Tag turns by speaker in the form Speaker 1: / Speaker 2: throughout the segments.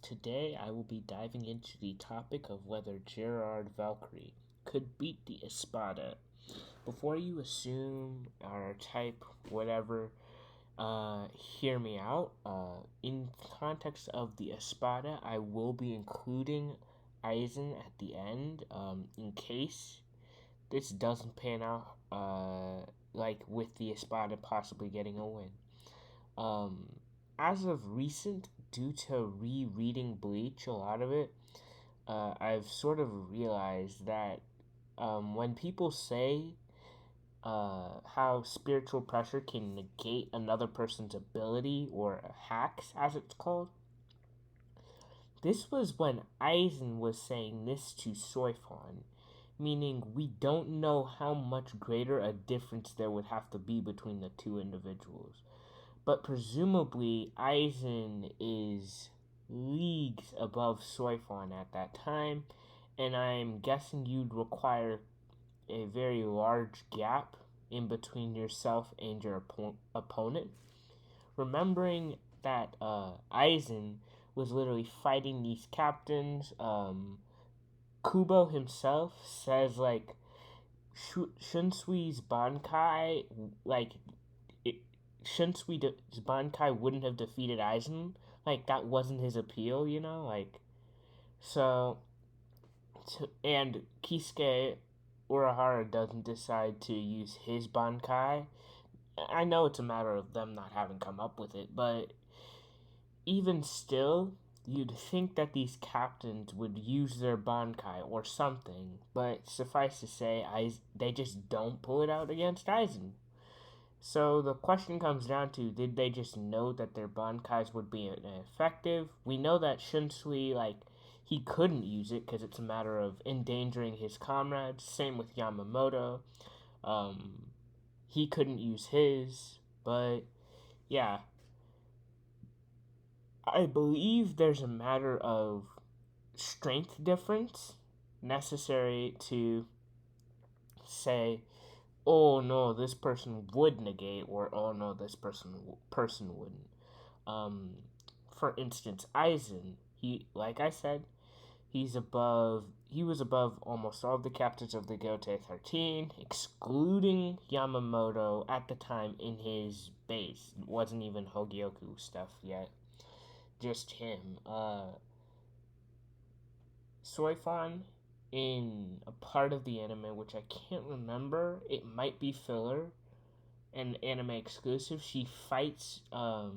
Speaker 1: Today I will be diving into the topic of whether Gerard Valkyrie could beat the Espada. Before you assume or type whatever, hear me out. In context of the Espada, I will be including Eisen at the end, in case this doesn't pan out, like with the Espada possibly getting a win. As of recent, due to rereading Bleach, a lot of it, I've sort of realized that when people say how spiritual pressure can negate another person's ability, or hacks as it's called, this was when Eisen was saying this to Soifon, meaning we don't know how much greater a difference there would have to be between the two individuals. But presumably, Eisen is leagues above Soifon at that time, and I'm guessing you'd require a very large gap in between yourself and your opponent. Remembering that Eisen was literally fighting these captains, Kubo himself says, like, Shunsui's Bankai, like, Shunsui's Bankai wouldn't have defeated Eisen. Like, that wasn't his appeal, you know? Like, so, and Kisuke Urahara doesn't decide to use his Bankai. I know it's a matter of them not having come up with it, but even still, you'd think that these captains would use their Bankai or something, but suffice to say, they just don't pull it out against Eisen. So the question comes down to, did they just know that their Bankais would be ineffective? We know that Shunsui, he couldn't use it because it's a matter of endangering his comrades. Same with Yamamoto. He couldn't use his, but yeah. I believe there's a matter of strength difference necessary to say, oh no, this person would negate, or oh no, this person wouldn't. For instance, Eisen, like I said, he was above almost all of the captains of the Gote 13, excluding Yamamoto at the time in his base. It wasn't even Hogyoku stuff yet, just him. Soifon, in a part of the anime, which I can't remember, it might be filler and anime exclusive, she fights, not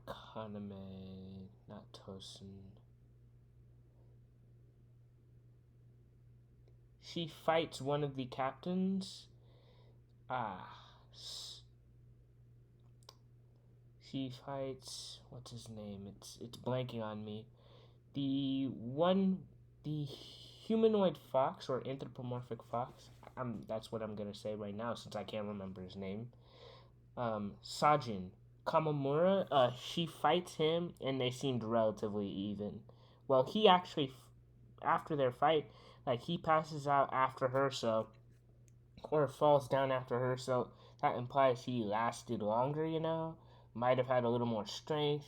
Speaker 1: Kaname, not Tosen. She fights one of the captains. She fights, what's his name? It's blanking on me. The humanoid fox, or anthropomorphic fox. That's what I'm gonna say right now since I can't remember his name. Sajin Kamamura. She fights him, and they seemed relatively even. Well, he actually, after their fight, he passes out after her, or falls down after her, so that implies he lasted longer, might have had a little more strength,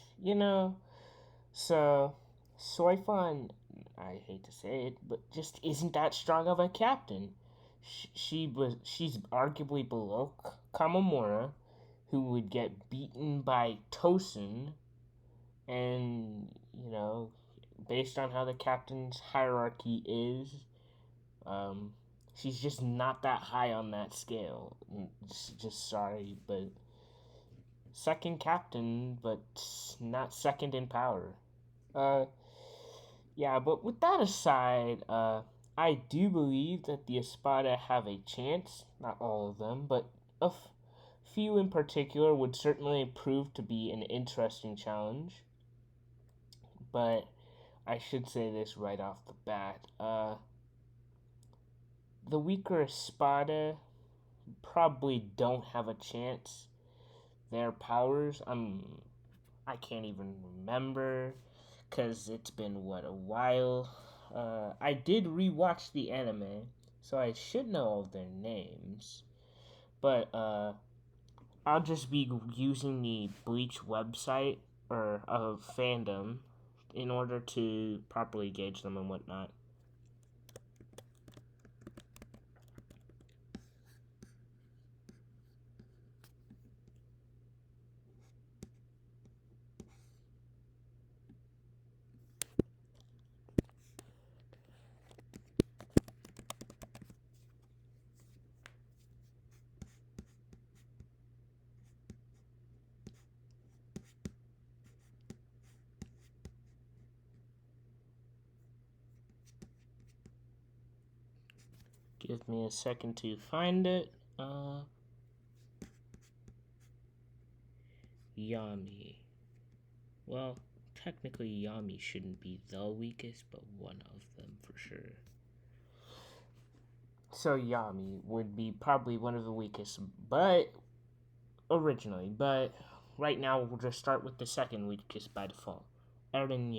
Speaker 1: so Soifon, I hate to say it, but just isn't that strong of a captain. She's arguably below Kamamura, who would get beaten by Tosen, and based on how the captain's hierarchy is, she's just not that high on that scale. Just sorry, but second captain, but not second in power. Yeah, but with that aside, I do believe that the Espada have a chance. Not all of them, but a few in particular would certainly prove to be an interesting challenge. But I should say this right off the bat. The weaker Espada probably don't have a chance. Their powers, I can't even remember, because it's been, a while. I did rewatch the anime, so I should know all of their names. But, I'll just be using the Bleach website or of fandom in order to properly gauge them and whatnot. Give me a second to find it. Yami. Well, technically Yami shouldn't be the weakest, but one of them for sure. So Yami would be probably one of the weakest, but originally, but right now we'll just start with the second weakest by default. Eren.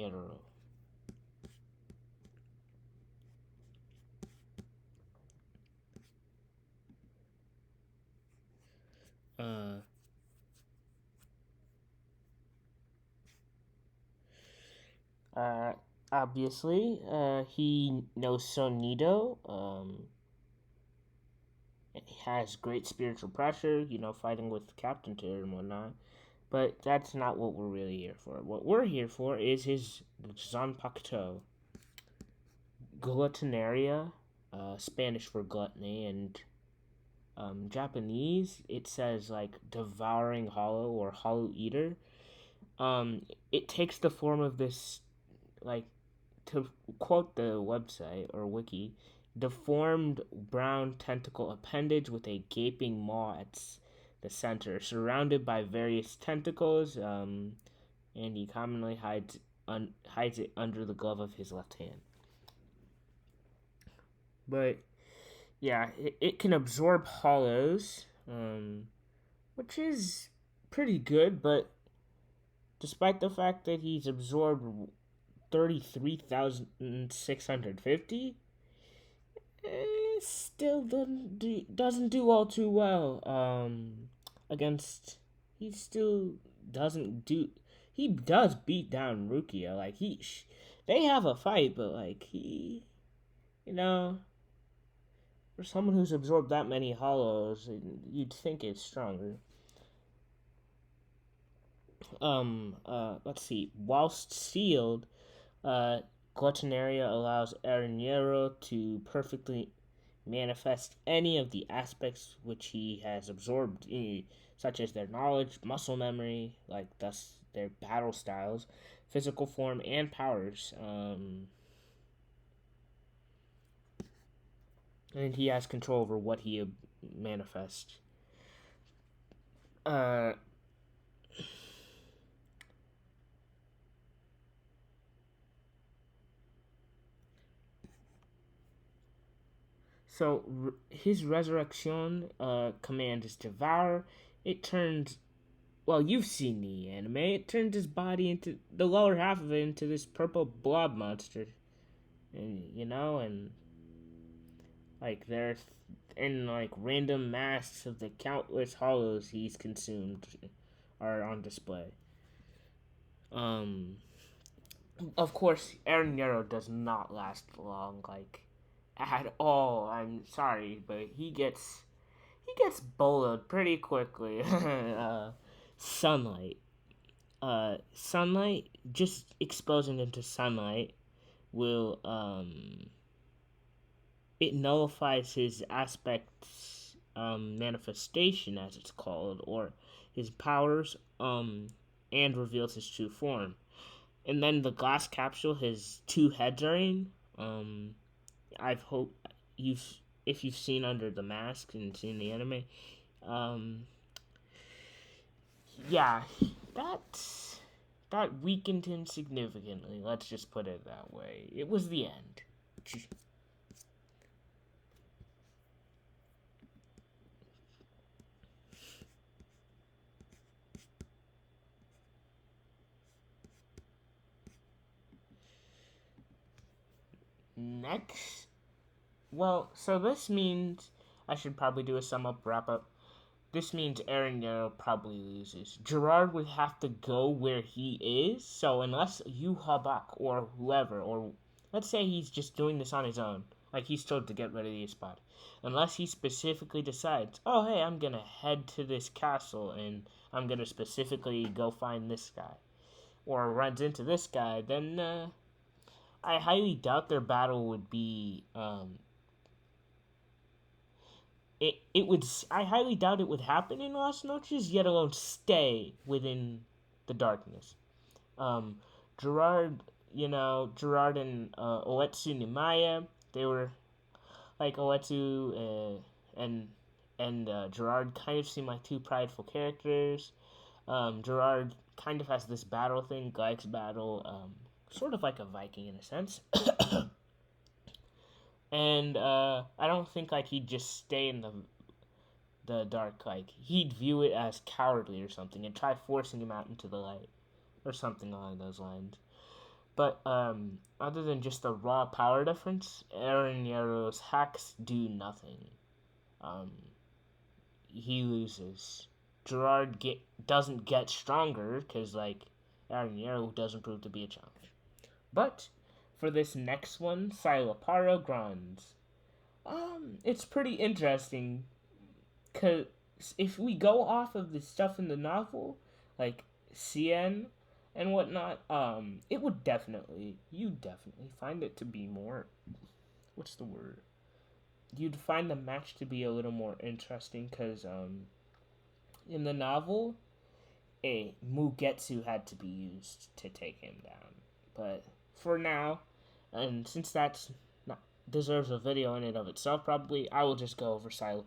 Speaker 1: Uh, Obviously, he knows Sonido. He has great spiritual pressure, fighting with Captain Tear and whatnot. But that's not what we're really here for. What we're here for is his Zanpakuto. Glutonaria, Spanish for gluttony, and Japanese, it says like devouring hollow or hollow eater. It takes the form of this, like, to quote the website or wiki, deformed brown tentacle appendage with a gaping maw at the center, surrounded by various tentacles, and he commonly hides it under the glove of his left hand. But yeah, it can absorb hollows, which is pretty good, but despite the fact that he's absorbed 33,650, still doesn't do all too well. Against, he still doesn't do. He does beat down Rukia. Like they have a fight, but like for someone who's absorbed that many hollows, you'd think it's stronger. Let's see. Whilst sealed, Glutonaria allows Eren to perfectly manifest any of the aspects which he has absorbed, such as their knowledge, muscle memory, like thus their battle styles, physical form, and powers. And he has control over what he manifests. So his resurrection command is devour. It turns, well, you've seen the anime. It turns his body into the lower half of it into this purple blob monster, and like there's in like random masks of the countless hollows he's consumed are on display. Of course, Eren does not last long, like at all. I'm sorry, but he gets boloed pretty quickly. Sunlight. Sunlight, just exposing into sunlight will it nullifies his aspects manifestation, as it's called, or his powers, and reveals his true form. And then the glass capsule, his two heads are in. I've hope if you've seen Under the Mask and seen the anime, yeah, that weakened him significantly. Let's just put it that way. It was the end. Next, well, so this means I should probably do a sum up, wrap up. this means Eren Yarrow probably loses. Gerard would have to go where he is, so unless Yu Habak or whoever, or let's say he's just doing this on his own, like he's told to get rid of the Espada, unless he specifically decides, oh hey, I'm gonna head to this castle and I'm gonna specifically go find this guy, or runs into this guy, then I highly doubt their battle would be it would. I highly doubt it would happen in Las Noches, yet alone stay within the darkness. Um, Gerard, Gerard and Oetsu Nimaya, they were like Oetsu and Gerard kind of seem like two prideful characters. Gerard kind of has this battle thing, likes battle, sort of like a Viking in a sense. And I don't think like he'd just stay in the dark. Like he'd view it as cowardly or something and try forcing him out into the light or something along those lines. But other than just the raw power difference, Eren Yarrow's hacks do nothing. He loses. Gerard doesn't get stronger because like Eren Yarrow doesn't prove to be a challenge. But for this next one, Siloparo Grands. It's pretty interesting because if we go off of the stuff in the novel, like CN and whatnot, you'd definitely find it to be more, what's the word? You'd find the match to be a little more interesting because, in the novel, a Mugetsu had to be used to take him down. But for now, and since that's not deserves a video in and of itself, probably I will just go over Siloparo.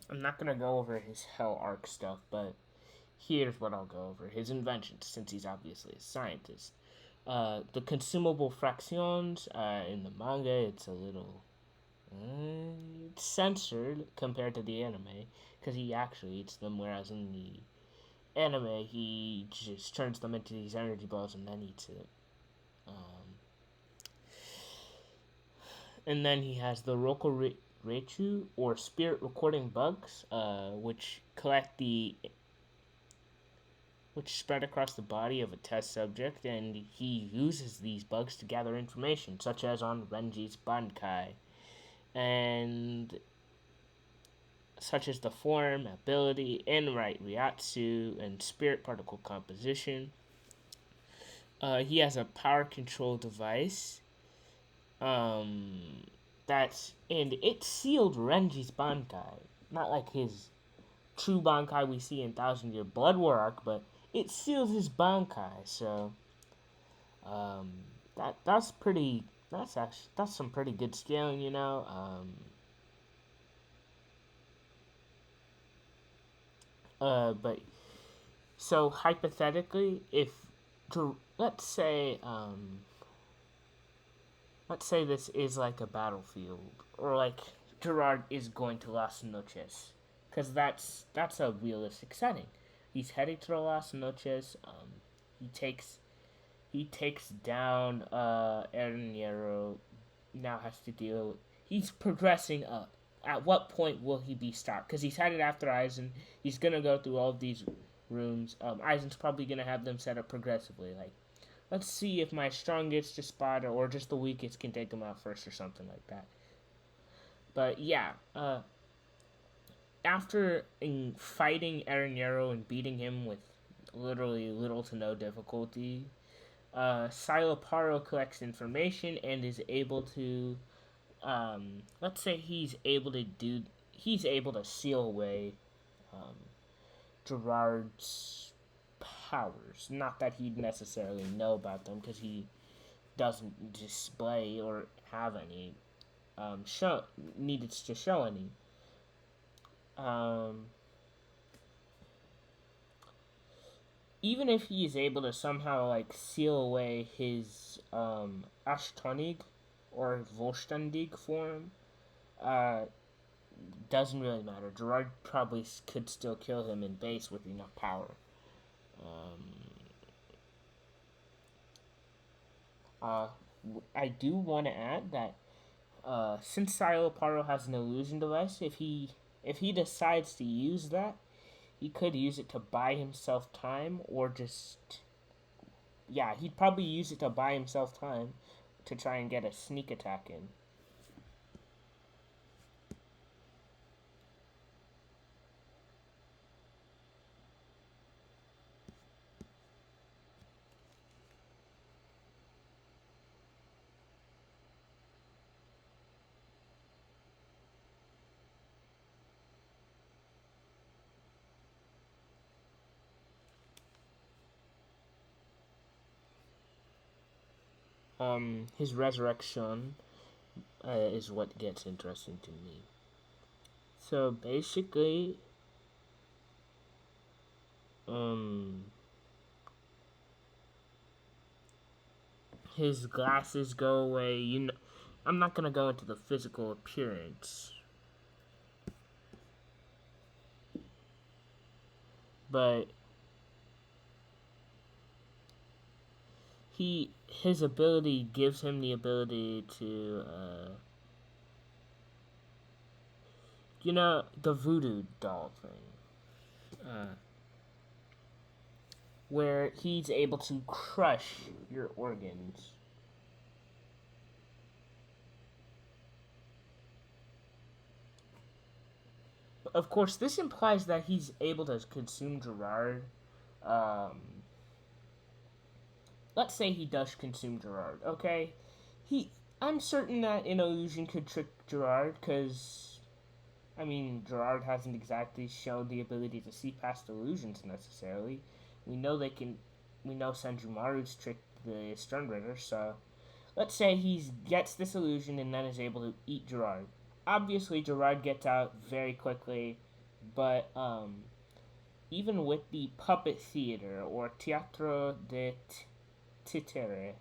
Speaker 1: I'm not gonna go over his Hell Arc stuff, but here's what I'll go over: his inventions, since he's obviously a scientist. The consumable fractions in the manga, it's a little censored compared to the anime because he actually eats them, whereas in the anime he just turns them into these energy balls and then eats it. And then he has the Rechu or spirit recording bugs, which spread across the body of a test subject, and he uses these bugs to gather information, such as on Renji's Bankai, and such as the form, ability, and Ryatsu, and spirit particle composition. He has a power control device. And it sealed Renji's Bankai, not like his true Bankai we see in Thousand Year Blood War arc, but it seals his Bankai. So, that's pretty. That's some pretty good scaling, you know. But so hypothetically, if let's say this is like a battlefield, or like Gerard is going to Las Noches, because that's a realistic setting. He's heading to Las Noches. He takes down Eren Yarrow. Now has to deal. He's progressing up. At what point will he be stopped? Because he's headed after Aizen. He's gonna go through all of these rooms. Aizen's probably gonna have them set up progressively. Like, let's see if my strongest Espada or just the weakest can take him out first or something like that. But yeah, after fighting Eren Yarrow and beating him with literally little to no difficulty, Siloparo collects information and is able to, let's say he's able to seal away Gerard's powers. Not that he'd necessarily know about them, because he doesn't display or have any needed to show any. Even if he is able to somehow like seal away his Ashtonig or Volstandig form, doesn't really matter. Gerard probably could still kill him in base with enough power. Uh, I do want to add that since Siloparo has an illusion device, if he decides to use that, he could use it to buy himself time, or just he'd probably use it to buy himself time to try and get a sneak attack in. His resurrection is what gets interesting to me. So basically, his glasses go away. I'm not gonna go into the physical appearance, but his ability gives him the ability to the voodoo doll thing, where he's able to crush your organs. Of course, this implies that he's able to consume Gerard. Let's say he does consume Gerard, okay? I'm certain that an illusion could trick Gerard, because, Gerard hasn't exactly shown the ability to see past illusions, necessarily. We know Senjumaru's tricked the Sternbringer, so let's say he gets this illusion and then is able to eat Gerard. Obviously, Gerard gets out very quickly, but even with the puppet theater, or teatro de titere,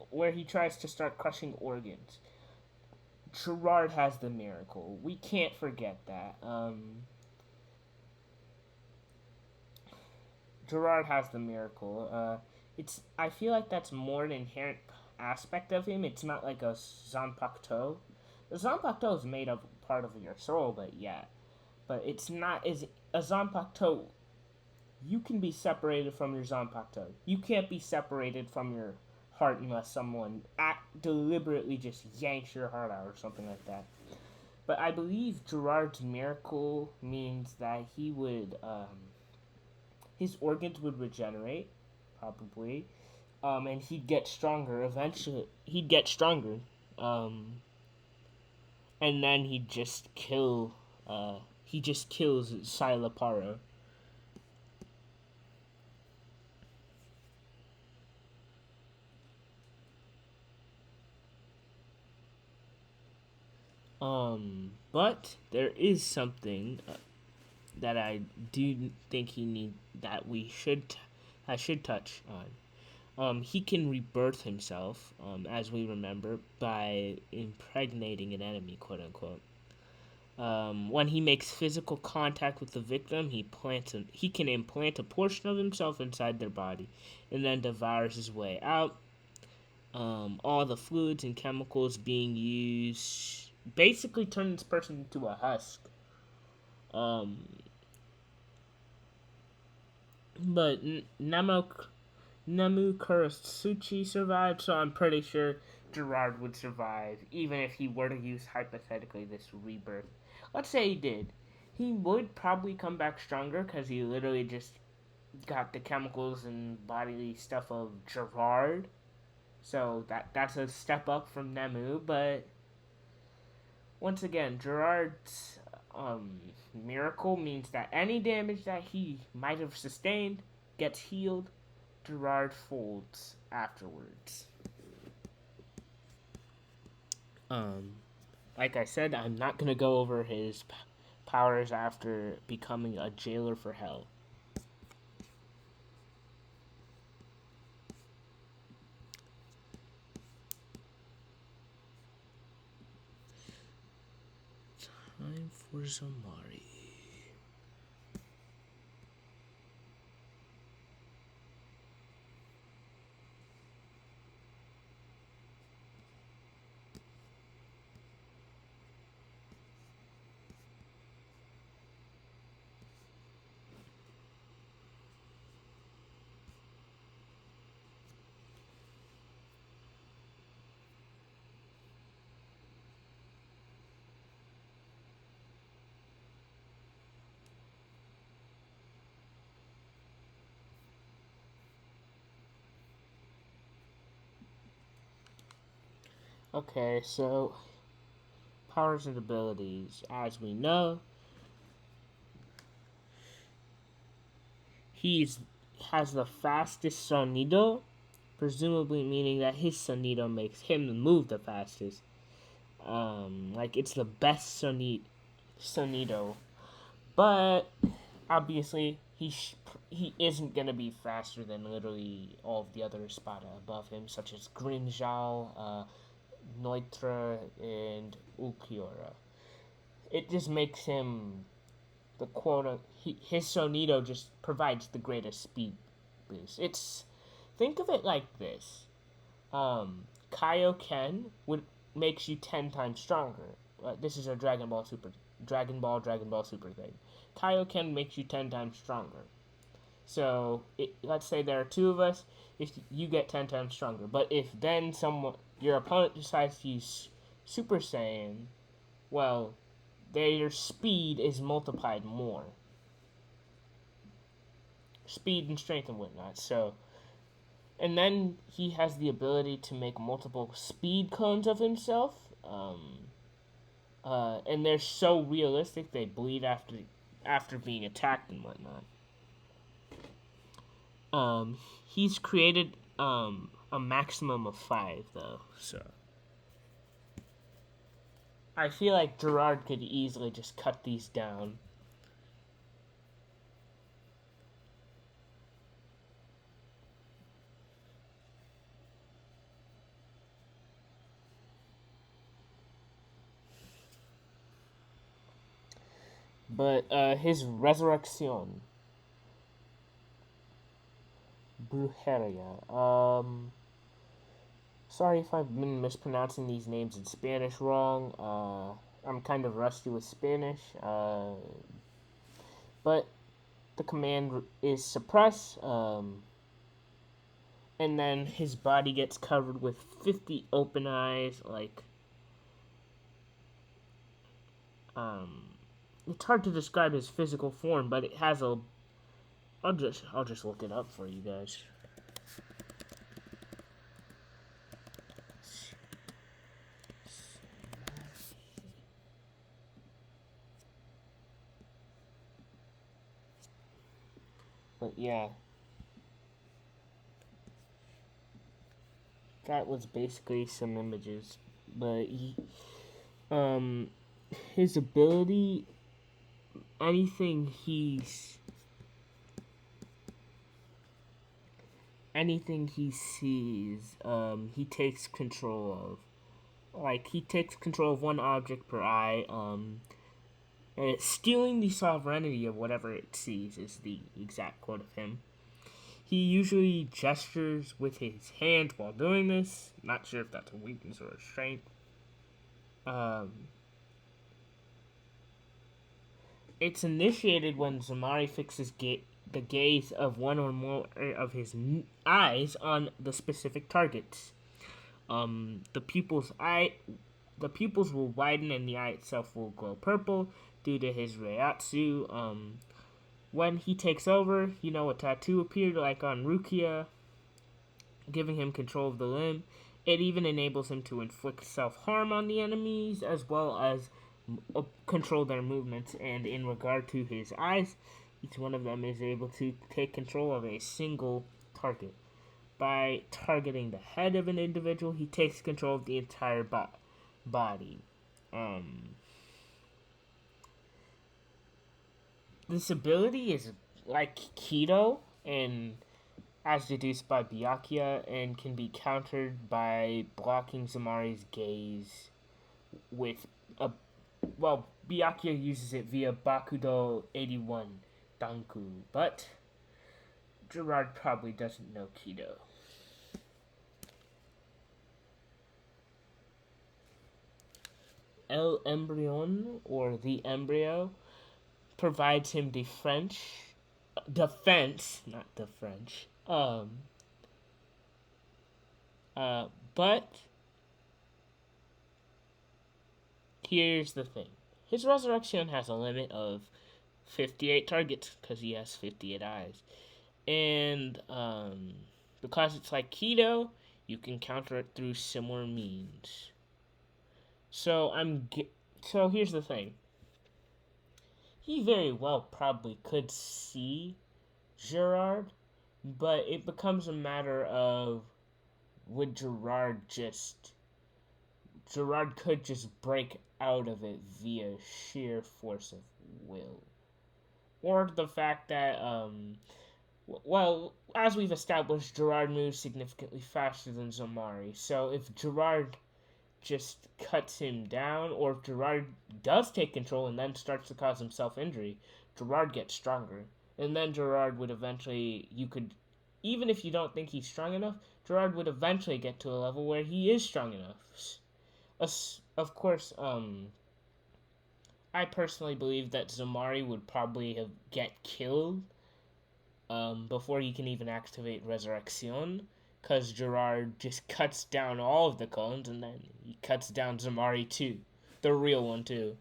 Speaker 1: where he tries to start crushing organs, Gerard has the miracle. We can't forget that. Gerard has the miracle. I feel like that's more an inherent aspect of him. It's not like a Zanpakuto. The Zanpakuto is made of part of your soul, but it's not as a Zanpakuto. You can be separated from your Zanpakuto. You can't be separated from your heart unless someone deliberately just yanks your heart out or something like that. But I believe Gerard's miracle means that he would, his organs would regenerate, probably, and he'd get stronger. Eventually, he'd get stronger, and then he'd just kill. He just kills Siloparo. But there is something that I do think I should touch on. He can rebirth himself, as we remember, by impregnating an enemy, quote unquote. When he makes physical contact with the victim, he can implant a portion of himself inside their body, and then devours his way out. All the fluids and chemicals being used basically turn this person into a husk. But Nemu Kurotsuchi survived, so I'm pretty sure Gerard would survive, even if he were to use, hypothetically, this rebirth. Let's say he did. He would probably come back stronger, because he literally just got the chemicals and bodily stuff of Gerard. So that's a step up from Nemu, but once again, Gerard's miracle means that any damage that he might have sustained gets healed. Gerard folds afterwards. Like I said, I'm not going to go over his powers after becoming a jailer for hell. for Zamari. Okay, so powers and abilities. As we know, he has the fastest sonido, presumably meaning that his sonido makes him move the fastest. Like it's the best sonido, but obviously he isn't gonna be faster than literally all of the other Espada above him, such as Grinjal, Neutra, and Ulquiorra. It just makes him the quota. His Sonido just provides the greatest speed boost. Think of it like this: Kaioken would makes you 10 times stronger. This is a Dragon Ball Super thing. Kaioken makes you 10 times stronger. So let's say there are two of us. If you get 10 times stronger, but if then your opponent decides to use Super Saiyan, well, their speed is multiplied more. Speed and strength and whatnot. So, and then he has the ability to make multiple speed clones of himself. And they're so realistic they bleed after being attacked and whatnot. He's created a maximum of 5 though, so I feel like Gerard could easily just cut these down. But his Resurrection, Brujeria. Sorry if I've been mispronouncing these names in Spanish wrong. I'm kind of rusty with Spanish. But the command is suppress. And then his body gets covered with 50 open eyes. It's hard to describe his physical form, but it has a. I'll just look it up for you guys. But yeah, that was basically some images. But his ability, anything he sees, he takes control of. Like, he takes control of one object per eye, and it's stealing the sovereignty of whatever it sees is the exact quote of him. He usually gestures with his hands while doing this. Not sure if that's a weakness or a strength. It's initiated when Zamari fixes the gaze of one or more of his eyes on the specific targets. The pupils will widen and the eye itself will glow purple due to his Reiatsu. When he takes over, a tattoo appeared like on Rukia, giving him control of the limb. It even enables him to inflict self-harm on the enemies, as well as control their movements. And in regard to his eyes, each one of them is able to take control of a single target. By targeting the head of an individual, he takes control of the entire body. This ability is like Keto, and as deduced by Byakuya, and can be countered by blocking Zamari's gaze with Byakuya uses it via Bakudo 81 Danku, but Gerard probably doesn't know Kido. El Embryon, or the embryo, provides him defense, not the French. But here's the thing. His resurrection has a limit of 58 targets because he has 58 eyes. And because it's like Kido, you can counter it through similar means. So here's the thing. He very well probably could see Gerard, but it becomes a matter of would Gerard could just break out of it via sheer force of will. Or the fact that, well, as we've established, Gerard moves significantly faster than Zomari. So if Gerard just cuts him down, or if Gerard does take control and then starts to cause himself injury, Gerard gets stronger. And then Gerard would eventually, even if you don't think he's strong enough, Gerard would eventually get to a level where he is strong enough. Of course, I personally believe that Zomari would probably get killed before he can even activate Resurrection, because Gerard just cuts down all of the clones, and then he cuts down Zomari too, the real one too.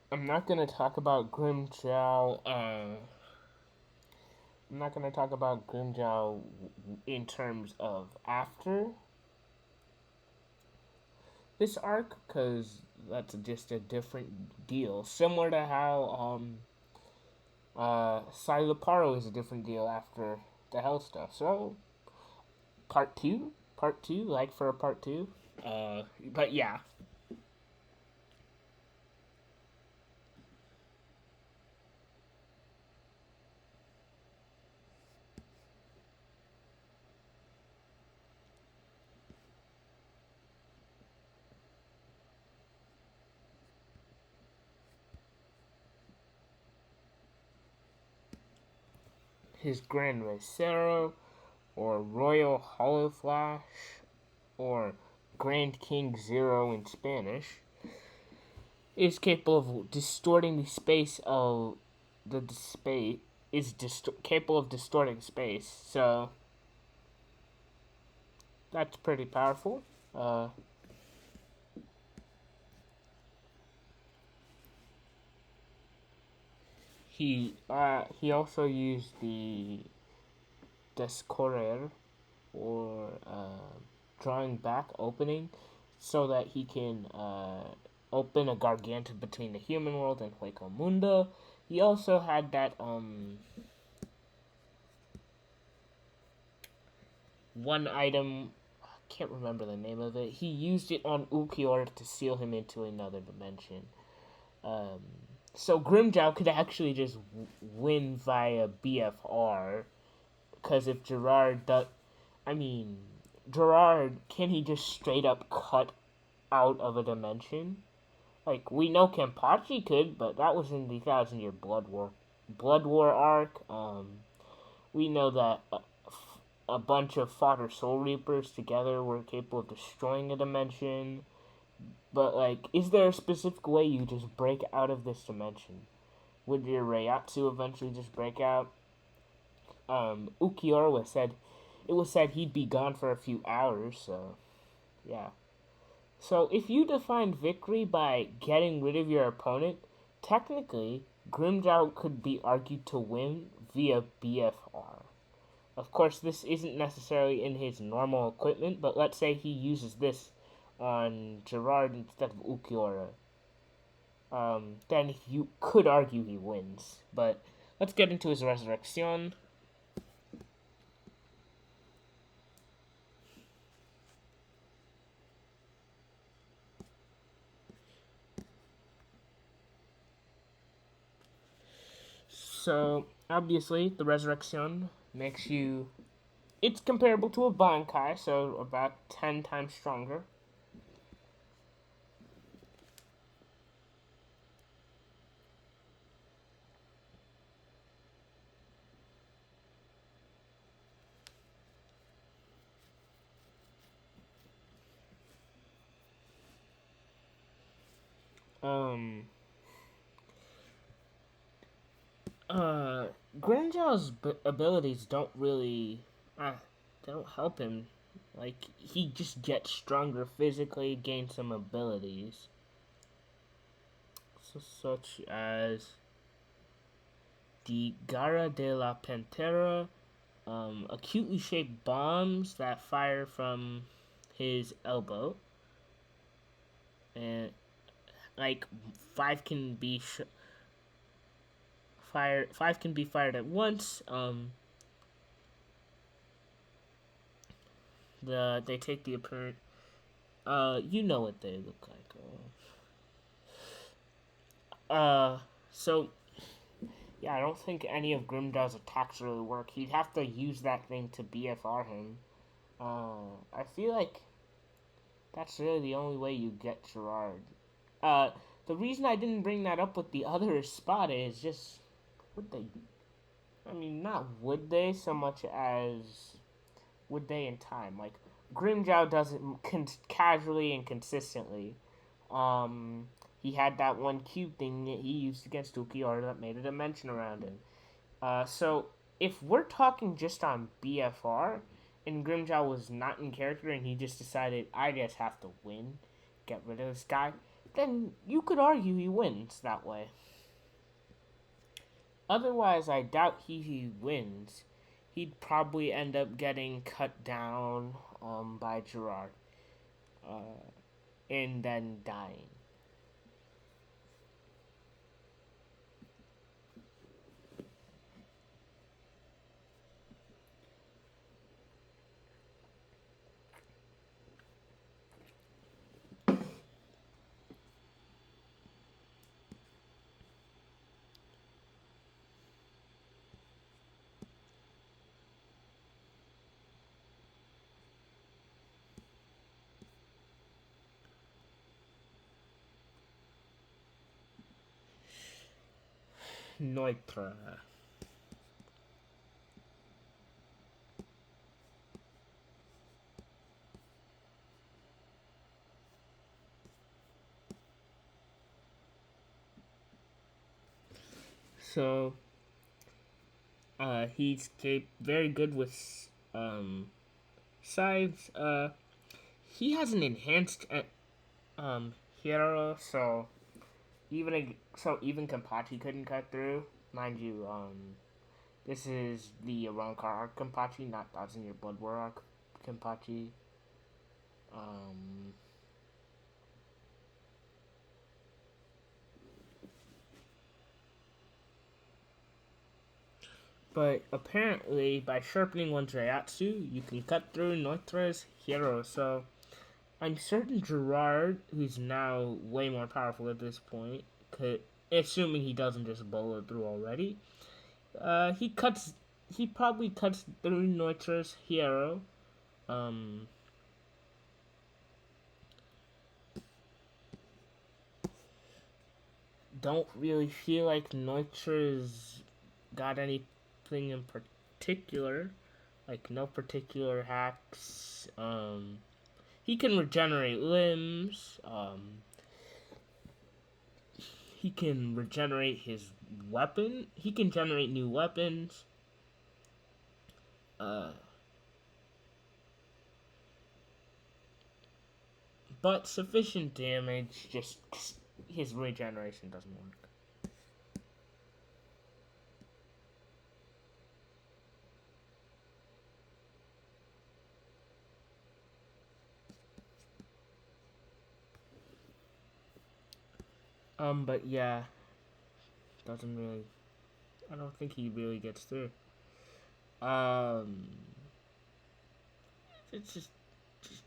Speaker 1: I'm not gonna talk about Grimmjow. I'm not gonna talk about Grimmjow in terms of after this arc, because that's just a different deal. Similar to how Silaparo is a different deal after the Hell stuff. So part two, like for a part two. But yeah. His Grand Recero, or Royal Hollow Flash, or Grand King Zero in Spanish, is capable of distorting the space of capable of distorting space. So that's pretty powerful. He also used the Descorrer, or drawing back opening, so that he can open a Garganta between the human world and Hueco Mundo. He also had that one item, I can't remember the name of it. He used it on Ulquiorra to seal him into another dimension. So Grimmjow could actually just win via BFR, because if Gerard Gerard, can he just straight up cut out of a dimension? Like, we know Kenpachi could, but that was in the Thousand Year Blood War arc. We know that a bunch of Fodder Soul Reapers together were capable of destroying a dimension. But, like, is there a specific way you just break out of this dimension? Would your Reiatsu eventually just break out? Ulquiorra it was said he'd be gone for a few hours, so, yeah. So, if you define victory by getting rid of your opponent, technically, Grimmjow could be argued to win via BFR. Of course, this isn't necessarily in his normal equipment, but let's say he uses this on Gerard instead of Ulquiorra. then you could argue he wins. But let's get into his resurrection. So, obviously, the resurrection makes you. It's comparable to a Bankai, so about 10 times stronger. Um, Grimjaw's abilities don't really, they don't help him. Like, he just gets stronger physically, gains some abilities. So, such as the Gara de la Pantera, acutely shaped bombs that fire from his elbow. And, like, five can be fired at once. They take the apparent. You know what they look like. So yeah, I don't think any of Grimjaw's attacks really work. He'd have to use that thing to BFR him. I feel like that's really the only way you get Gerard. Uh, the reason I didn't bring that up with the other Espada is just would they? I mean, not would they so much as would they in time. Like Grimjaw does it casually and consistently. He had that one cube thing that he used against Ukiora that made a dimension around him. So if we're talking just on BFR, and Grimjaw was not in character and he just decided, I just have to win, get rid of this guy, then you could argue he wins that way. Otherwise, I doubt he wins. He'd probably end up getting cut down by Gerard and then dying. Neutra. So, he's very good with sides. He has an enhanced hero, so even Kenpachi couldn't cut through. Mind you, this is the Arankar arc Kenpachi, not Thousand Year Blood War arc Kenpachi. Um, but apparently, by sharpening one's Reiatsu, you can cut through Neutra's hero. So I'm certain Gerard, who's now way more powerful at this point, assuming he doesn't just bullet through already, he cuts. He probably cuts through Neutra's hero. Um, don't really feel like Neutra's got anything in particular, like no particular hacks. He can regenerate limbs. He can regenerate his weapon. He can generate new weapons. But sufficient damage, just his regeneration doesn't work. But yeah, doesn't really. I don't think he really gets through. Um, it's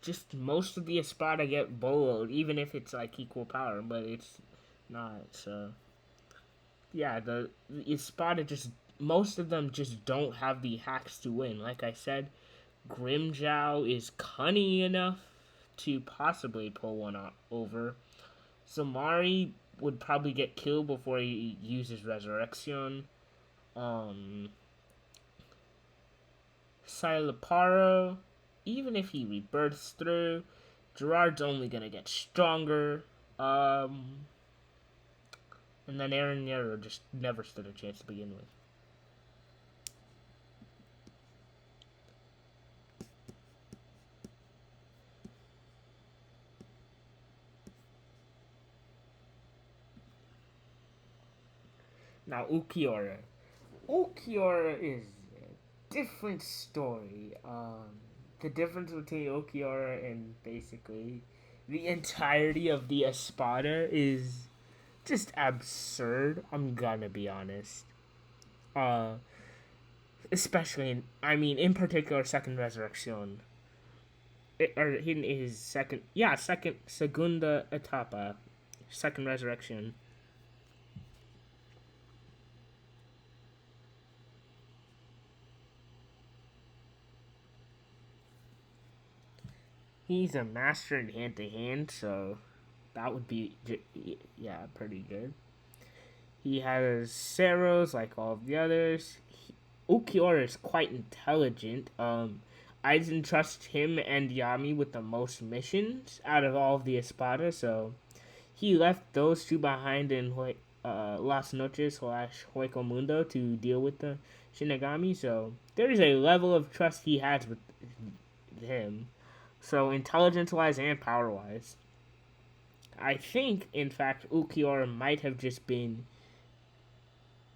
Speaker 1: just most of the Espada get boloed, even if it's like equal power, but it's not. So yeah, the Espada just most of them just don't have the hacks to win. Like I said, Grimjow is cunning enough to possibly pull one over. Samari would probably get killed before he uses Resurrection. Um, Silaparo, even if he rebirths through, Gerard's only gonna get stronger. And then Aaron Nero just never stood a chance to begin with. Now Ukiora. Ukiora is a different story. The difference between Ukiora and basically the entirety of the Espada is just absurd. I'm gonna be honest. Uh, Especially in particular, Second Resurrection. Or in his segunda etapa, Second Resurrection. He's a master in hand to hand, so that would be pretty good. He has Ceros like all of the others. Ukiora is quite intelligent. Aizen trusts him and Yami with the most missions out of all of the Espada, so he left those two behind in Las Noches / Hueco Mundo to deal with the Shinigami. So there is a level of trust he has with him. So intelligence wise and power wise, I think in fact Ukiora might have just been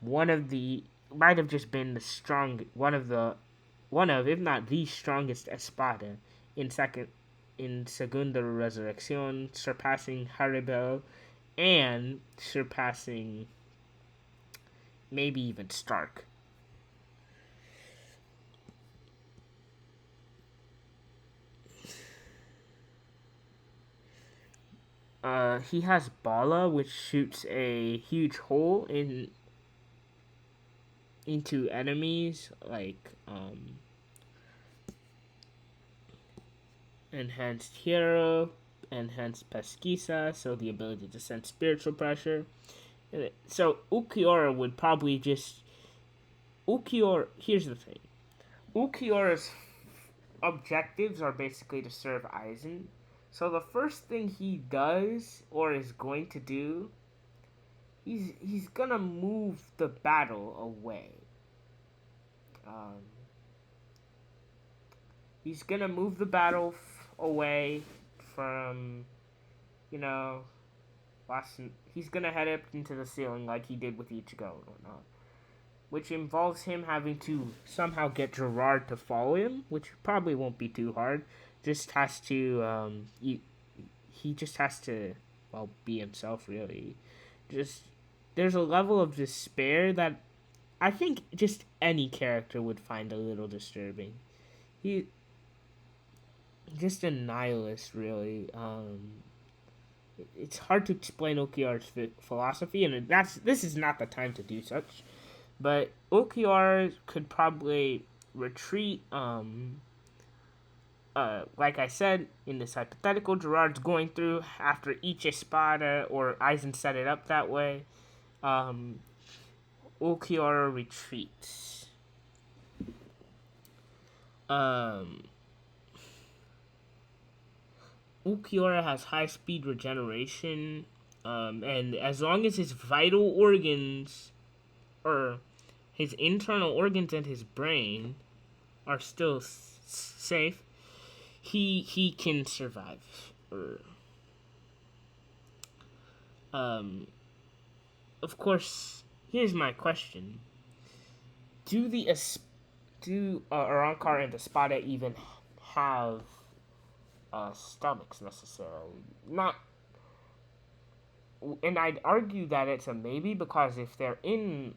Speaker 1: the strong one of if not the strongest Espada in Segunda Resurrection, surpassing Haribel and surpassing maybe even Stark. He has Bala, which shoots a huge hole into enemies, like enhanced hero, enhanced pesquisa, so the ability to send spiritual pressure. So Ukiora would probably just Here's the thing: Ukiora's objectives are basically to serve Aizen. So the first thing he does or is going to do, he's gonna move the battle away. He's gonna move the battle away from, you know, he's gonna head up into the ceiling like he did with Ichigo and whatnot, which involves him having to somehow get Gerard to follow him, which probably won't be too hard. Just has to he just has to be himself really. Just there's a level of despair that I think just any character would find a little disturbing. He just a nihilist really. It's hard to explain Okiora's philosophy, and this is not the time to do such. But Okiora could probably retreat. Like I said, in this hypothetical, Gerard's going through after each Espada, or Aizen set it up that way. Okiora retreats. Ukiora has high speed regeneration, and as long as his vital organs, or his internal organs and his brain, are still safe, he can survive. Of course, here's my question: Do Arankar and Espada even have stomachs necessarily? Not and I'd argue that it's a maybe because if they're in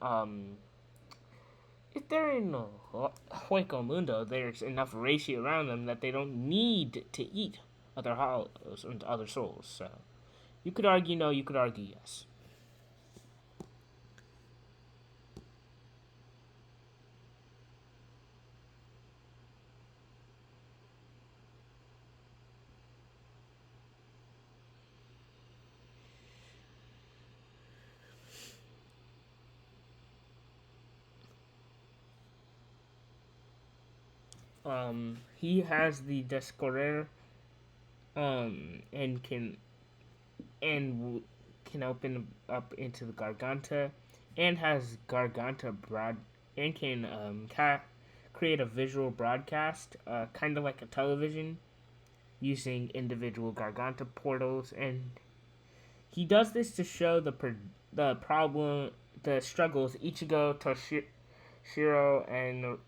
Speaker 1: Hueco Mundo, there's enough ratio around them that they don't need to eat other hollows and other souls. So you could argue no, you could argue yes. He has the Descorrer, and can open up into the Garganta, and has Garganta broad, and can create a visual broadcast, kind of like a television, using individual Garganta portals, and he does this to show the struggles Ichigo, Toshiro, and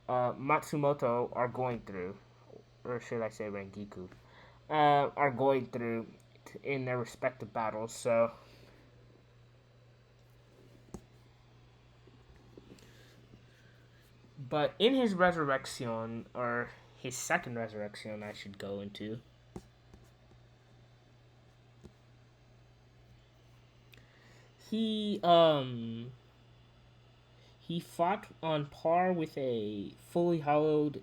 Speaker 1: Matsumoto are going through, or should I say Rengiku, are going through in their respective battles. So, but in his resurrection, or his second resurrection, I should go into. He he fought on par with a fully hollowed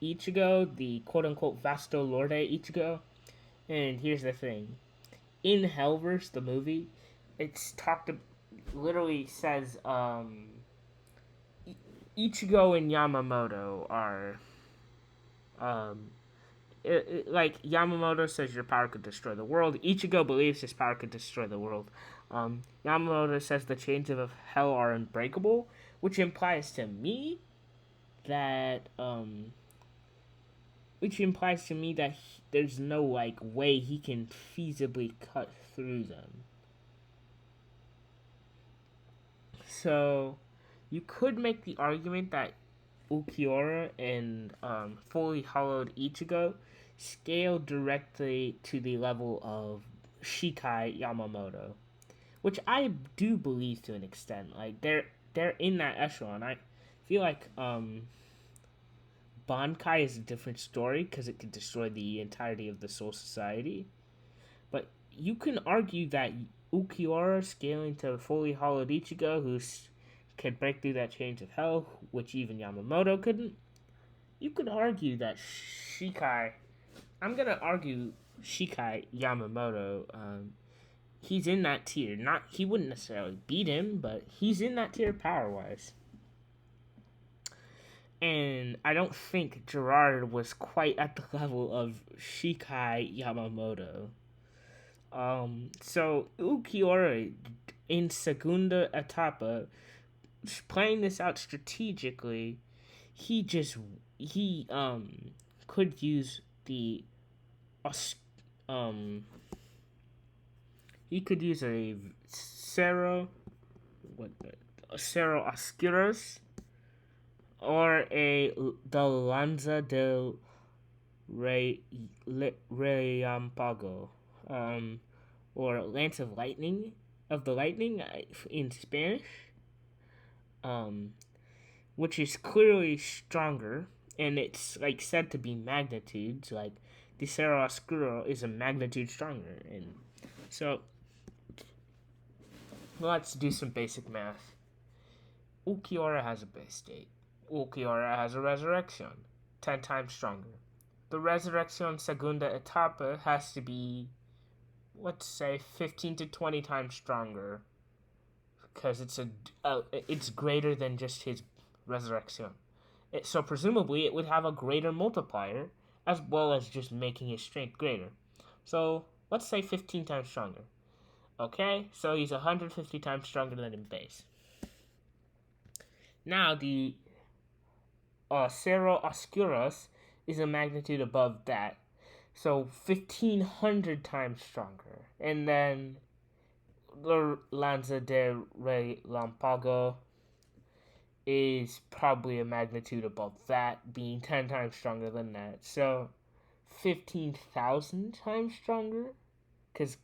Speaker 1: Ichigo, the quote-unquote Vasto Lorde Ichigo. And here's the thing. In Hellverse, the movie, literally says, Ichigo and Yamamoto are, like, Yamamoto says your power could destroy the world. Ichigo believes his power could destroy the world. Yamamoto says the chains of hell are unbreakable, which implies to me that there's no like way he can feasibly cut through them. So you could make the argument that Ulquiorra and fully hollowed Ichigo scale directly to the level of Shikai Yamamoto, which I do believe to an extent. Like they're in that echelon. I feel like Bankai is a different story because it could destroy the entirety of the Soul Society. But you can argue that Ulquiorra scaling to fully hollowed Ichigo, who could break through that chains of hell, which even Yamamoto couldn't. You could argue that Shikai. I'm gonna argue Shikai Yamamoto. He's in that tier. He wouldn't necessarily beat him, but he's in that tier power wise. And I don't think Gerard was quite at the level of Shikai Yamamoto. So Ulquiorra in Segunda Etapa, playing this out strategically, he could use the he could use a Cerro Oscuros, or the Lanza del Relámpago, or Lance of Lightning, in Spanish, which is clearly stronger, and it's like said to be magnitudes. Like the Cerro Oscuro is a magnitude stronger, and so let's do some basic math. Ulquiorra has a base state. Ulquiorra has a resurrection, 10 times stronger. The resurrection segunda etapa has to be, let's say, 15 to 20 times stronger, because it's greater than just his resurrection. So presumably it would have a greater multiplier, as well as just making his strength greater. So let's say 15 times stronger. Okay, so he's 150 times stronger than in base. Now the Cerro Oscuros is a magnitude above that, so 1,500 times stronger. And then the Lanza de Relámpago is probably a magnitude above that, being 10 times stronger than that. So 15,000 times stronger, because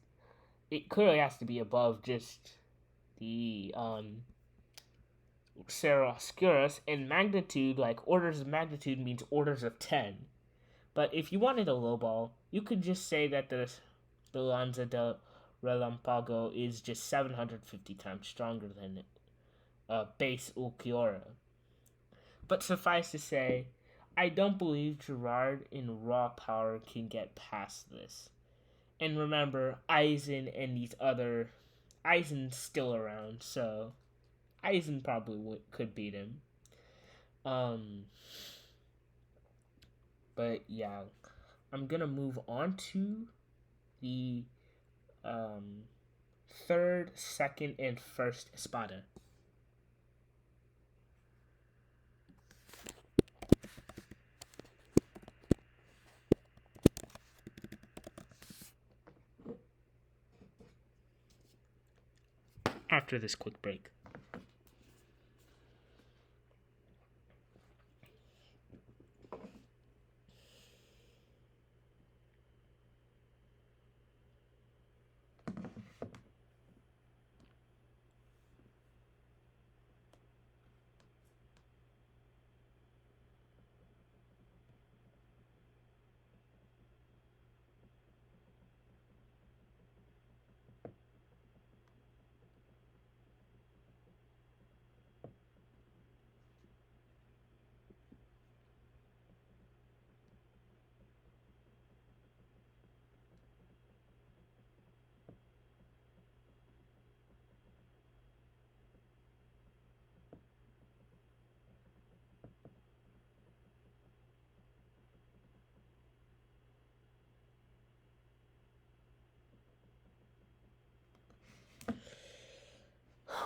Speaker 1: it clearly has to be above just the Ceroscurus, and magnitude, like orders of magnitude, means orders of 10. But if you wanted a lowball, you could just say that the Lanza del Relampago is just 750 times stronger than base Ulquiorra. But suffice to say, I don't believe Gerard in raw power can get past this. And remember, Aizen and these other... Aizen's still around, so Aizen probably could beat him. But yeah, I'm gonna move on to the third, second, and first Espada. After this quick break.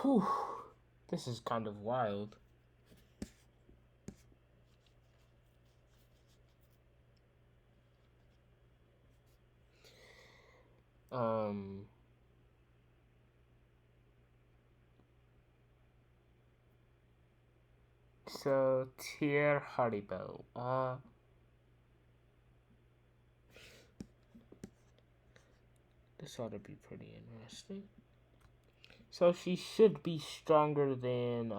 Speaker 1: Whew. This is kind of wild. So, Tier Haribo. This ought to be pretty interesting. So she should be stronger than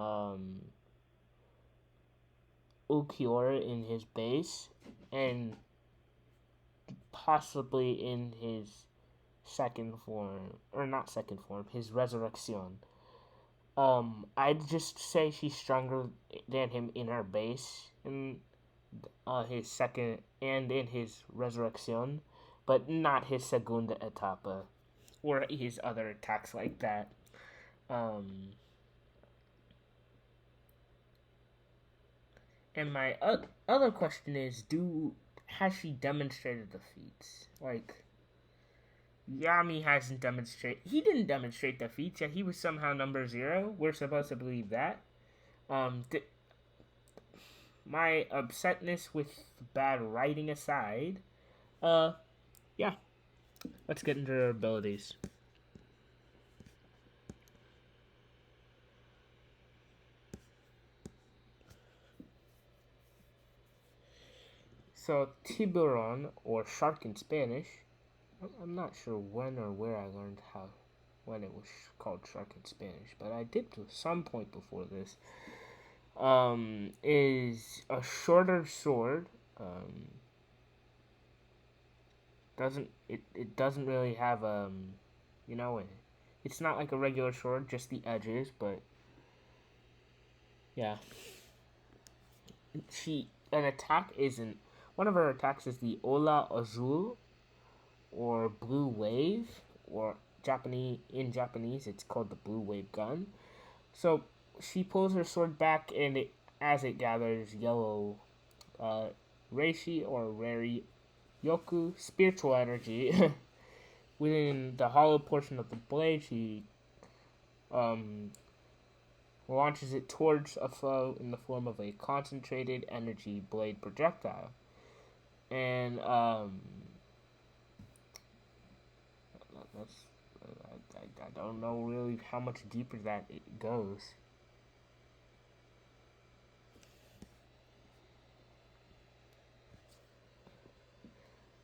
Speaker 1: Ulquiorra in his base, and possibly in his second form, or not second form, his resurrection. I'd just say she's stronger than him in her base, in his second, and in his resurrection, but not his segunda etapa, or his other attacks like that. And my other question is, has she demonstrated the feats? Like, Yami hasn't demonstrated. He didn't demonstrate the feats, yet he was somehow number 0. We're supposed to believe that. My upsetness with bad writing aside, yeah. Let's get into her abilities. So, tiburon, or shark in Spanish, I'm not sure when or where I learned when it was called shark in Spanish, but I did to some point before this, is a shorter sword. It doesn't really have, it's not like a regular sword, just the edges, but yeah. One of her attacks is the Ola Azul, or Blue Wave, or in Japanese it's called the Blue Wave gun. So she pulls her sword back, and as it gathers yellow Reishi or Rari Yoku spiritual energy within the hollow portion of the blade. She launches it towards a foe in the form of a concentrated energy blade projectile. And I don't know really how much deeper that it goes.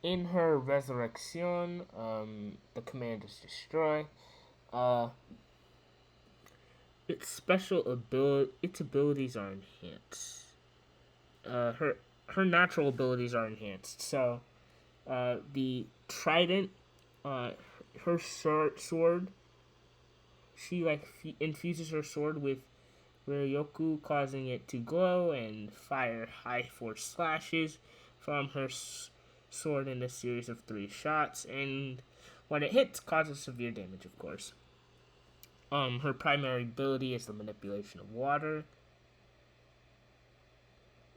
Speaker 1: in her resurrection, the command is destroy. Uh, its abilities are enhanced. Her natural abilities are enhanced. So, the trident, uh, her sword, she like infuses her sword with Ryoku, causing it to glow and fire high force slashes from her sword in a series of 3 shots, and when it hits, causes severe damage, of course. Her primary ability is the manipulation of water.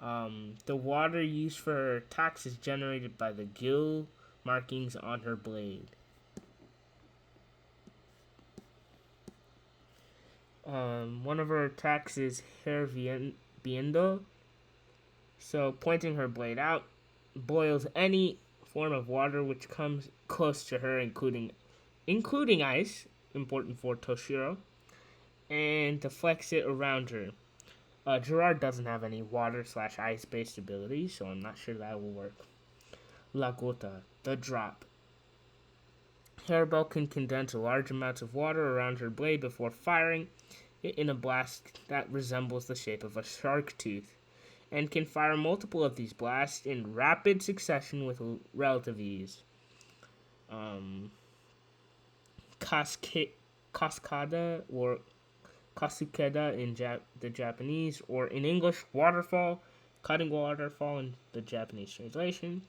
Speaker 1: The water used for her attacks is generated by the gill markings on her blade. One of her attacks is Hair Viendo. So, pointing her blade out, boils any form of water which comes close to her, including ice, important for Toshiro, and deflects it around her. Gerard doesn't have any water/ice based abilities, so I'm not sure that will work. La Gota, the drop. Hairbell can condense large amounts of water around her blade before firing it in a blast that resembles the shape of a shark tooth, and can fire multiple of these blasts in rapid succession with relative ease. Cascada or Kasukeda in the Japanese, or in English, waterfall, cutting waterfall in the Japanese translation.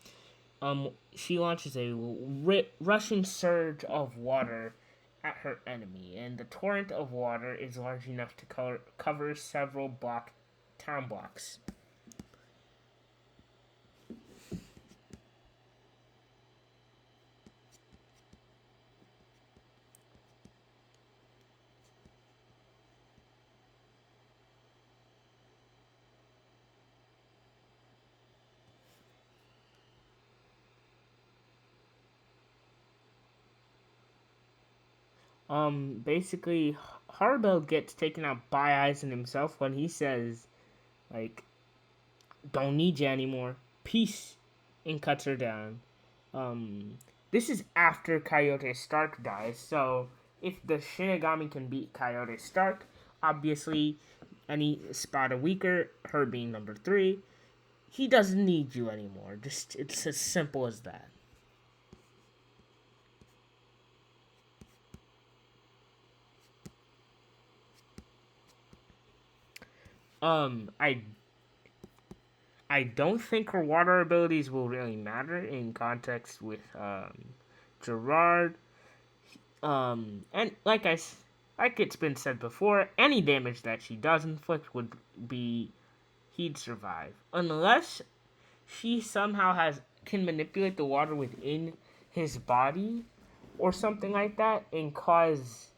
Speaker 1: She launches a rushing surge of water at her enemy, and the torrent of water is large enough to cover several town blocks. Basically, Harbell gets taken out by Aizen himself when he says, like, don't need you anymore, peace, and cuts her down. This is after Coyote Stark dies, so if the Shinigami can beat Coyote Stark, obviously any Espada weaker, her being number 3, he doesn't need you anymore. Just, it's as simple as that. I don't think her water abilities will really matter in context with Gerard. And like it's been said before, any damage that she does inflict would be he'd survive unless she somehow can manipulate the water within his body or something like that and cause,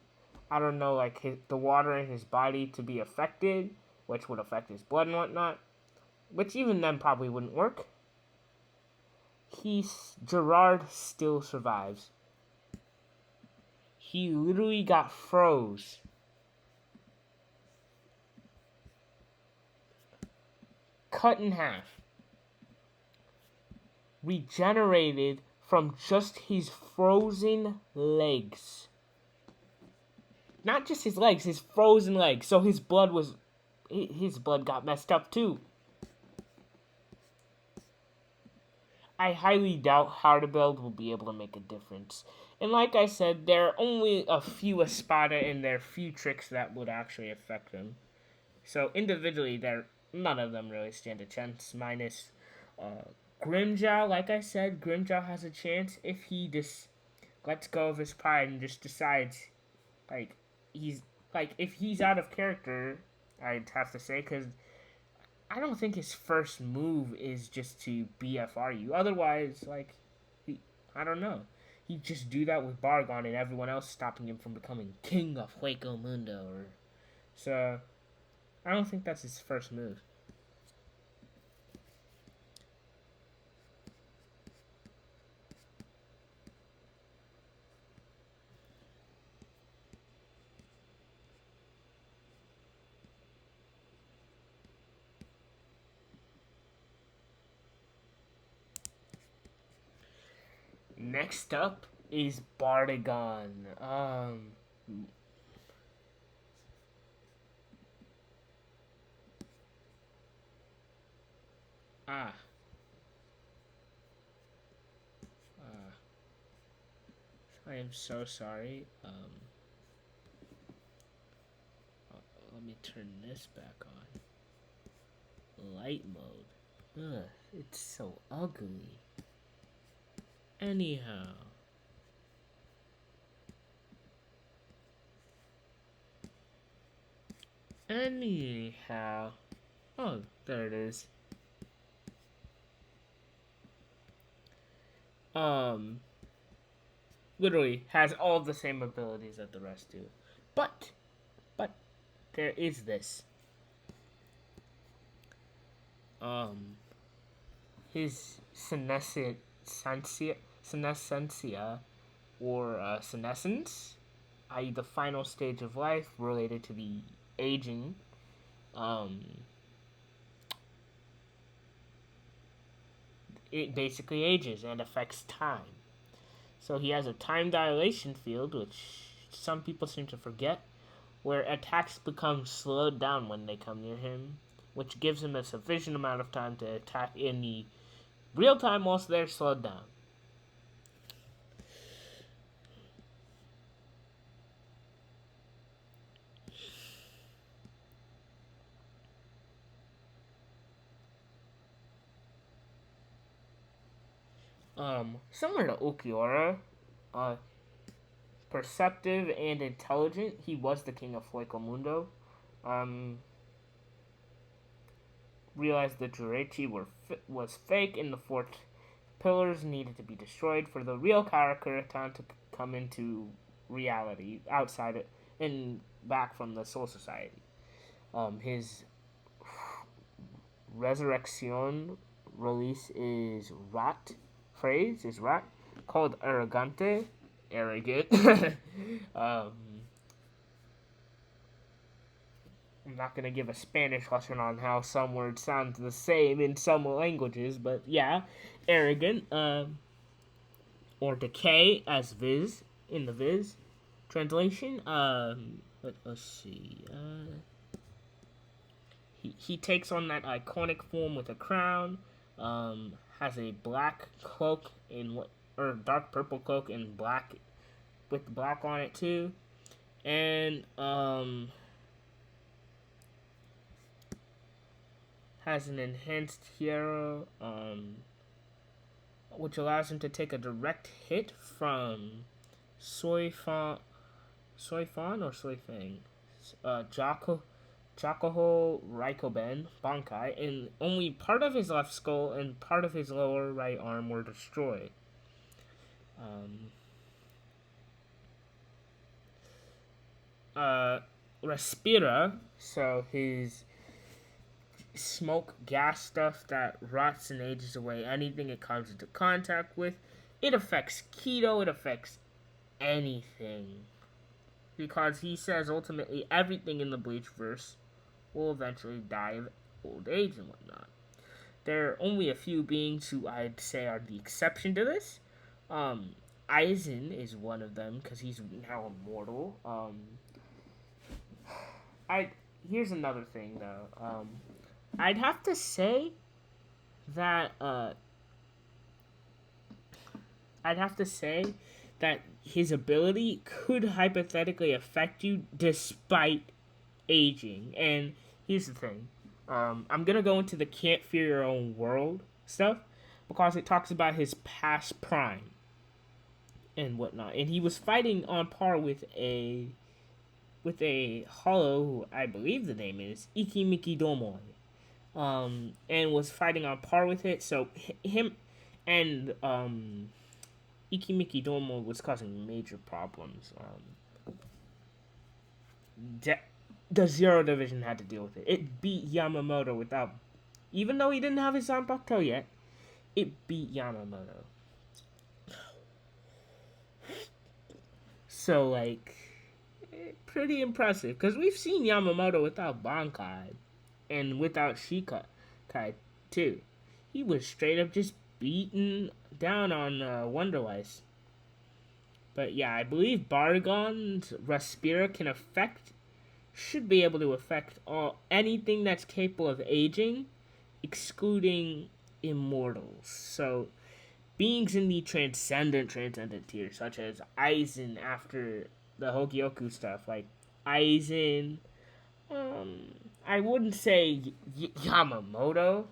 Speaker 1: I don't know, like the water in his body to be affected, which would affect his blood and whatnot, which even then probably wouldn't work. Gerard still survives. He literally got froze. Cut in half. Regenerated from just his frozen legs. Not just his legs, his frozen legs. So his blood got messed up too. I highly doubt Hardbuild will be able to make a difference. And like I said, there are only a few Espada and there are few tricks that would actually affect them. So individually, none of them really stand a chance, minus Grimmjow. Like I said, Grimmjow has a chance if he just lets go of his pride and just decides, if he's out of character, I'd have to say, because I don't think his first move is just to BFR you. Otherwise, I don't know. He'd just do that with Bargon and everyone else stopping him from becoming King of Hueco Mundo. So, I don't think that's his first move. Next up is Bardagon. Ah. I am so sorry. Let me turn this back on. Light mode. Ugh, it's so ugly. Anyhow. Oh, there it is. Literally has all the same abilities that the rest do. But, there is this. His senescencia, or senescence, i.e. the final stage of life related to the aging, it basically ages and affects time. So he has a time dilation field, which some people seem to forget, where attacks become slowed down when they come near him, which gives him a sufficient amount of time to attack in the real time whilst they're slowed down. Similar to Ulquiorra, perceptive and intelligent, he was the king of Fuecomundo. Realized the Juraichi was fake and the 4 pillars needed to be destroyed for the real Karakuritan to come into reality outside it and back from the Soul Society. His Resurrection release is Rat. Phrase is Rat, called Arrogante. Arrogant. I'm not going to give a Spanish lesson on how some words sound the same in some languages, but yeah, arrogant, or decay as Viz, in the Viz translation. Let's see, he takes on that iconic form with a crown, has a black cloak or dark purple cloak in black, with black on it too, and has an enhanced hero, which allows him to take a direct hit from Soifan or Soifang, Jacoho Raikoben Bankai, and only part of his left skull and part of his lower right arm were destroyed. Respira, so his smoke gas stuff that rots and ages away anything it comes into contact with. It affects Keto, it affects anything. Because he says ultimately everything in the Bleach verse will eventually die of old age and whatnot. There are only a few beings who I'd say are the exception to this. Aizen is one of them because he's now immortal. Here's another thing though. I'd have to say that his ability could hypothetically affect you despite aging. And here's the thing. I'm going to go into the can't fear your own world stuff because it talks about his past prime and whatnot. And he was fighting on par with a hollow, who I believe the name is Ikimiki Domoi. And was fighting on par with it. So him and Ikimiki Domo was causing major problems. The Zero Division had to deal with it. It beat Yamamoto without, even though he didn't have his Zanpakuto yet, it beat Yamamoto. So, like, pretty impressive. Because we've seen Yamamoto without Bankai and without Shikai too. He was straight up just beaten down on Wonderwise. But yeah, I believe Baragon's Respira should be able to affect anything that's capable of aging, excluding immortals. So beings in the transcendent tier, such as Aizen after the Hogyoku stuff, like Aizen. I wouldn't say Yamamoto.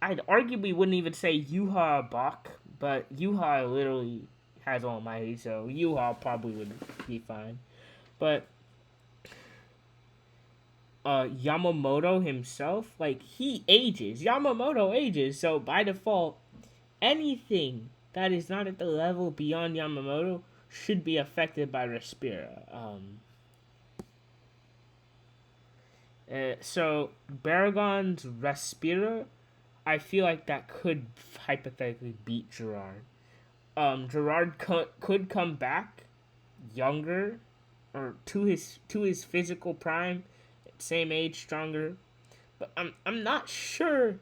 Speaker 1: I arguably wouldn't even say Yuha Bach, but Yuha literally has Almighty, so Yuha probably would be fine. But Yamamoto himself, like, he ages. Yamamoto ages, so by default, anything that is not at the level beyond Yamamoto should be affected by Respira. So Baragon's Respira, I feel like that could hypothetically beat Gerard. Gerard could come back younger, or to his physical prime, same age, stronger. But I'm not sure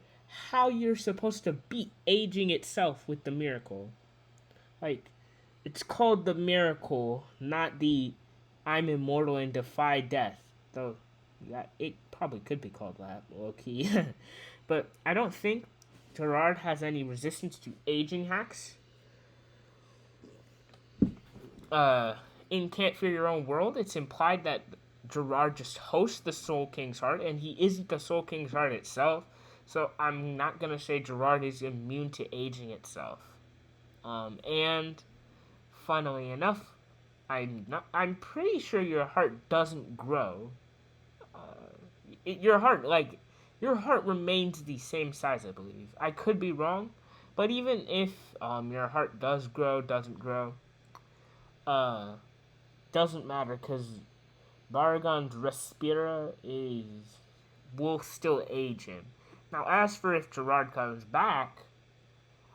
Speaker 1: how you're supposed to beat aging itself with the miracle. Like, it's called the miracle, not the I'm immortal and defy death. Though that it probably could be called that, low key. But I don't think Gerard has any resistance to aging hacks. In Can't Fear Your Own World, it's implied that Gerard just hosts the Soul King's Heart, and he isn't the Soul King's Heart itself. So I'm not gonna say Gerard is immune to aging itself. And funnily enough, I'm pretty sure your heart doesn't grow. Your heart remains the same size, I believe. I could be wrong, but even if your heart doesn't grow, doesn't matter, because Baragon's Respira will still age him. Now, as for if Gerard comes back,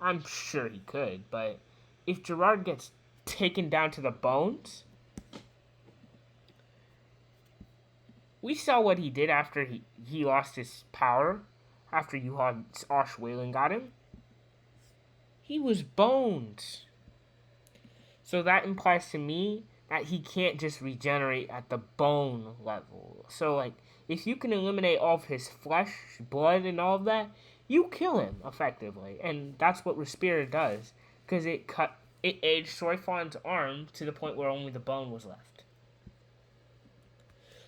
Speaker 1: I'm sure he could, but if Gerard gets taken down to the bones, we saw what he did after he lost his power, after Yuhan's Osh Wailing got him. He was bones. So that implies to me that he can't just regenerate at the bone level. So, like, if you can eliminate all of his flesh, blood, and all of that, you kill him, effectively. And that's what Respira does, because it aged Soifon's arm to the point where only the bone was left.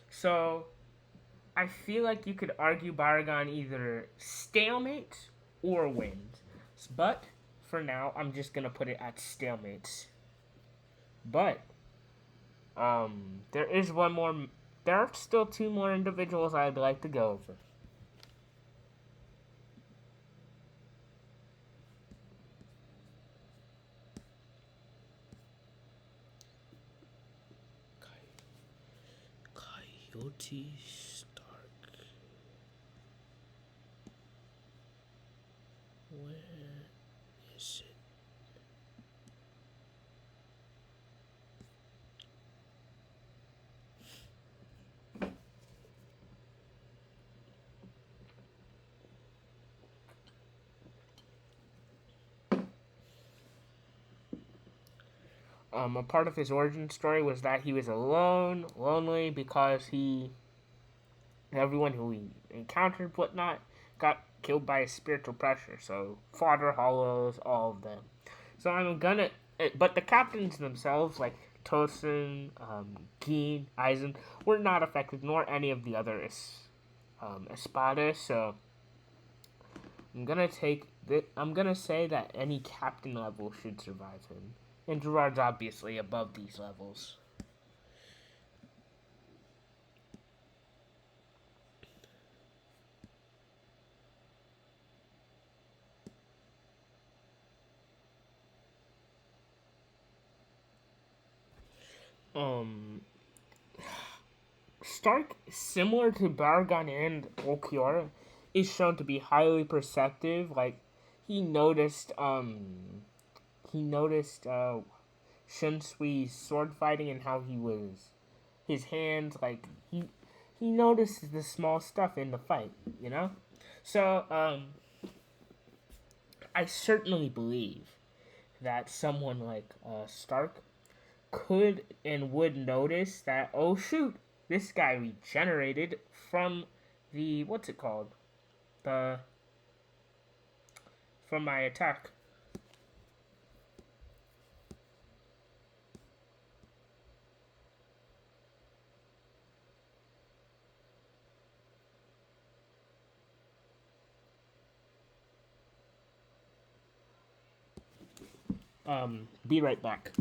Speaker 1: So, I feel like you could argue Baragon either stalemates or wins. But, for now, I'm just going to put it at stalemates. But, there are still two more individuals I'd like to go over. Coyote Stark. Where is it? A part of his origin story was that he was lonely, because everyone who he encountered, whatnot, got killed by his spiritual pressure. So, Fodder, Hollows, all of them. So but the captains themselves, like Tosin, Geen, Aizen, were not affected, nor any of the other Espada. So, I'm gonna say that any captain level should survive him. And Gerard's obviously above these levels. Stark, similar to Baragon and Ulquiorra, is shown to be highly perceptive. Like, he noticed Shunsui's sword fighting and how his hands, like, he noticed the small stuff in the fight, you know? So, I certainly believe that someone like Stark could and would notice that, oh shoot, this guy regenerated from the, what's it called? The, from my attack. Be right back.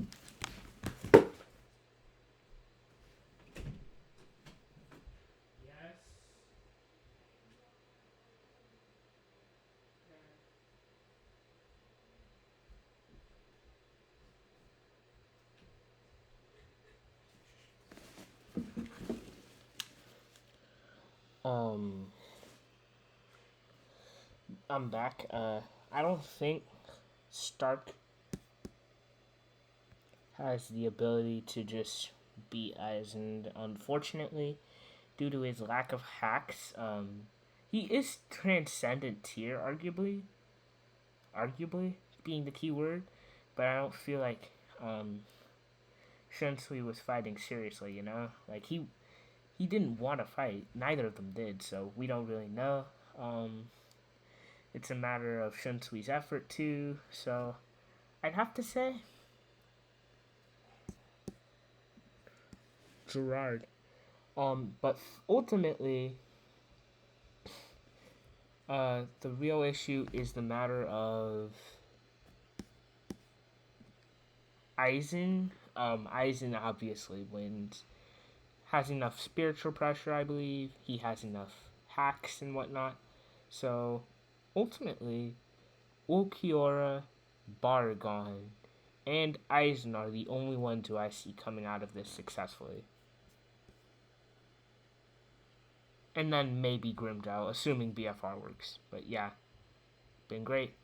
Speaker 1: Um, I'm back. I don't think Stark has the ability to just beat Eisen. Unfortunately, due to his lack of hacks, he is transcendent tier, arguably being the key word, but I don't feel like Shunsui was fighting seriously. You know, like he didn't want to fight. Neither of them did, so we don't really know. It's a matter of Shunsui's effort too. So I'd have to say Gerard. But ultimately, the real issue is the matter of Eisen. Eisen obviously wins. Has enough spiritual pressure, I believe. He has enough hacks and whatnot. So, ultimately, Ulquiorra, Baragon, and Eisen are the only ones who I see coming out of this successfully. And then maybe Grimjow, assuming BFR works. But yeah, been great.